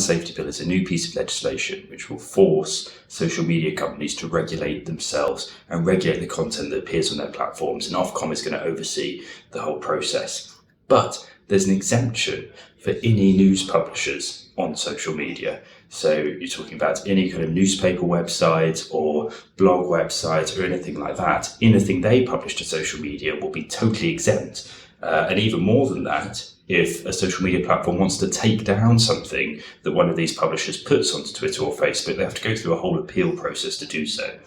Safety Bill is a new piece of legislation which will force social media companies to regulate themselves and regulate the content that appears on their platforms, and Ofcom is going to oversee the whole process. But there's an exemption for any news publishers on social media. So you're talking about any kind of newspaper website or blog website or anything like that. Anything they publish to social media will be totally exempt. And even more than that, if a social media platform wants to take down something that one of these publishers puts onto Twitter or Facebook, they have to go through a whole appeal process to do so.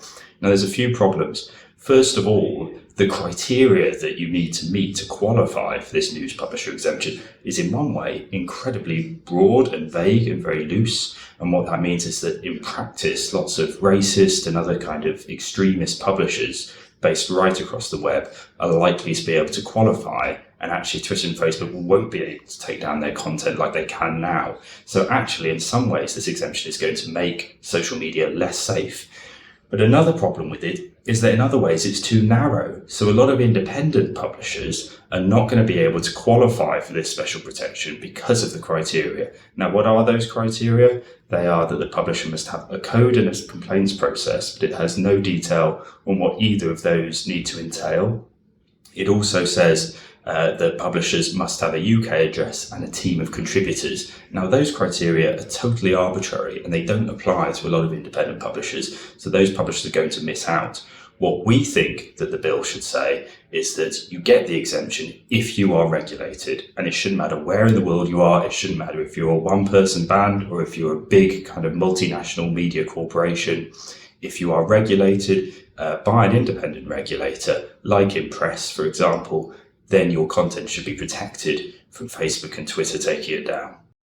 Now, there's a few problems. First of all, the criteria that you need to meet to qualify for this news publisher exemption is in one way incredibly broad and vague and very loose. And what that means is that in practice, lots of racist and other kind of extremist publishers based right across the web are likely to be able to qualify, and actually Twitter and Facebook won't be able to take down their content like they can now. So actually, in some ways, this exemption is going to make social media less safe. But another problem with it is that in other ways it's too narrow. So a lot of independent publishers are not going to be able to qualify for this special protection because of the criteria. Now, what are those criteria? They are that the publisher must have a code and a complaints process, but it has no detail on what either of those need to entail. It also says that publishers must have a UK address and a team of contributors. Now, those criteria are totally arbitrary and they don't apply to a lot of independent publishers. So those publishers are going to miss out. What we think that the bill should say is that you get the exemption if you are regulated, and it shouldn't matter where in the world you are. It shouldn't matter if you're a one-person band or if you're a big kind of multinational media corporation. If you are regulated by an independent regulator, like Impress, for example, then your content should be protected from Facebook and Twitter taking it down.